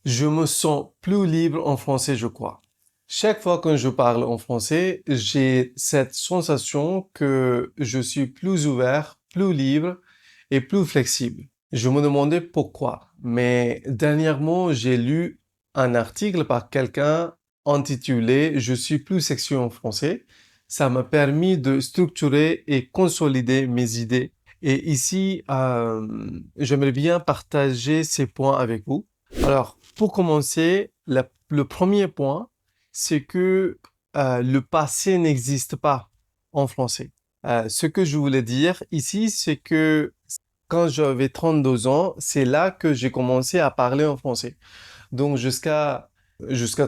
Je me sens plus libre en français, je crois. Chaque fois que je parle en français, j'ai cette sensation que je suis plus ouvert, plus libre et plus flexible. Je me demandais pourquoi, mais dernièrement, j'ai lu un article par quelqu'un intitulé «Je suis plus sexy en français». Ça m'a permis de structurer et consolider mes idées. Et ici, j'aimerais bien partager ces points avec vous. Alors, pour commencer, le premier point, c'est que le passé n'existe pas en français. Ce que je voulais dire ici, c'est que quand j'avais 32 ans, c'est là que j'ai commencé à parler en français. Donc jusqu'à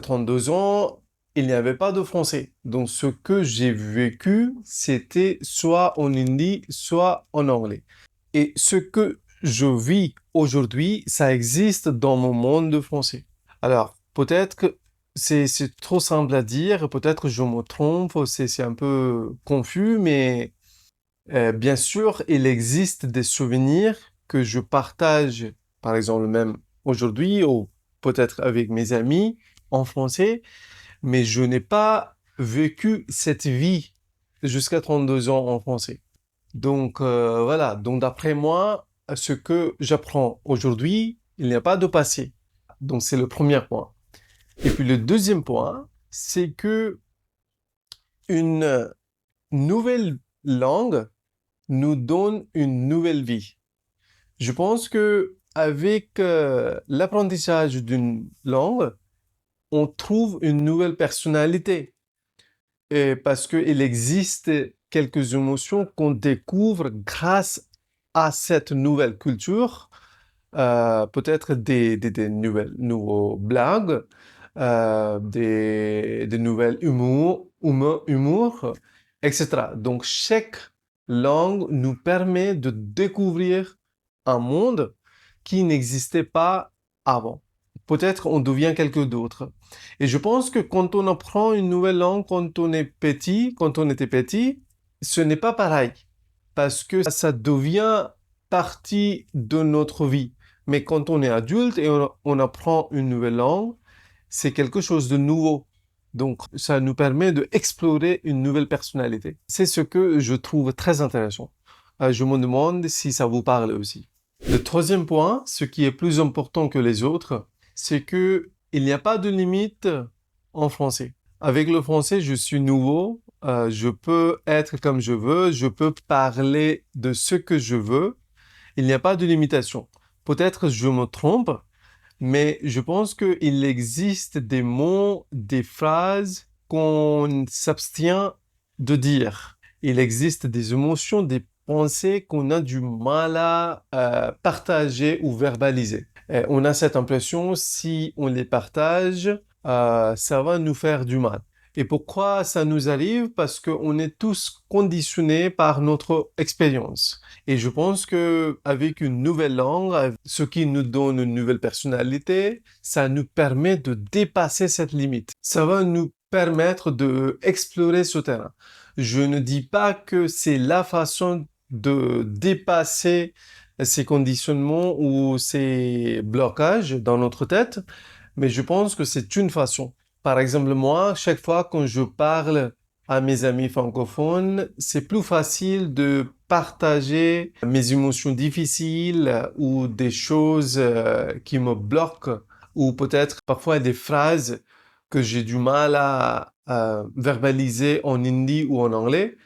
32 ans, il n'y avait pas de français. Donc ce que j'ai vécu, c'était soit en hindi, soit en anglais. Et ce que je vis aujourd'hui, ça existe dans mon monde de français. Alors, peut-être que c'est trop simple à dire, peut-être que je me trompe, c'est un peu confus, mais bien sûr, il existe des souvenirs que je partage, par exemple même aujourd'hui, ou peut-être avec mes amis en français, mais je n'ai pas vécu cette vie jusqu'à 32 ans en français. Donc voilà, donc d'après moi, ce que j'apprends aujourd'hui, il n'y a pas de passé. Donc c'est le premier point. Et puis le deuxième point, c'est que une nouvelle langue nous donne une nouvelle vie. Je pense que avec l'apprentissage d'une langue, on trouve une nouvelle personnalité. Et parce qu'il existe quelques émotions qu'on découvre grâce à cette nouvelle culture, peut-être des nouveaux blagues, des nouvelles humour, etc. Donc, chaque langue nous permet de découvrir un monde qui n'existait pas avant. Peut-être on devient quelque d'autre. Et je pense que quand on apprend une nouvelle langue, quand on était petit, ce n'est pas pareil. Parce que ça devient partie de notre vie. Mais quand on est adulte et on apprend une nouvelle langue, c'est quelque chose de nouveau. Donc, ça nous permet d'explorer une nouvelle personnalité. C'est ce que je trouve très intéressant. Je me demande si ça vous parle aussi. Le troisième point, ce qui est plus important que les autres, c'est que il n'y a pas de limite en français. Avec le français, je suis nouveau, je peux être comme je peux parler de ce que je veux. Il n'y a pas de limitation. Peut-être je me trompe, mais je pense qu'il existe des mots, des phrases qu'on s'abstient de dire. Il existe des émotions, des pensées qu'on a du mal à partager ou verbaliser. Et on a cette impression, si on les partage, ça va nous faire du mal. Et pourquoi ça nous arrive? Parce qu'on est tous conditionnés par notre expérience. Et je pense que avec une nouvelle langue, ce qui nous donne une nouvelle personnalité, ça nous permet de dépasser cette limite. Ça va nous permettre de explorer ce terrain. Je ne dis pas que c'est la façon de dépasser ces conditionnements ou ces blocages dans notre tête, mais je pense que c'est une façon. Par exemple, moi, chaque fois que je parle à mes amis francophones, c'est plus facile de partager mes émotions difficiles ou des choses qui me bloquent ou peut-être parfois des phrases que j'ai du mal à verbaliser en hindi ou en anglais,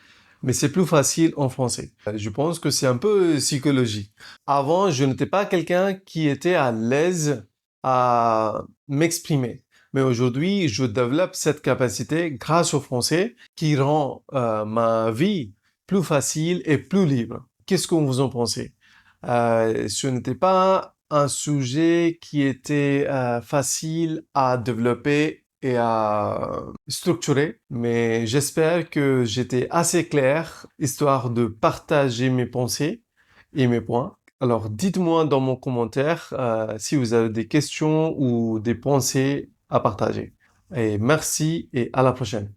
mais c'est plus facile en français. Je pense que c'est un peu psychologie. Avant, je n'étais pas quelqu'un qui était à l'aise à m'exprimer. Mais aujourd'hui, je développe cette capacité grâce au français qui rend ma vie plus facile et plus libre. Qu'est-ce que vous en pensez? Ce n'était pas un sujet qui était facile à développer et à structurer, mais j'espère que j'étais assez clair, histoire de partager mes pensées et mes points. Alors, dites-moi dans mon commentaire si vous avez des questions ou des pensées à partager. Et merci et à la prochaine.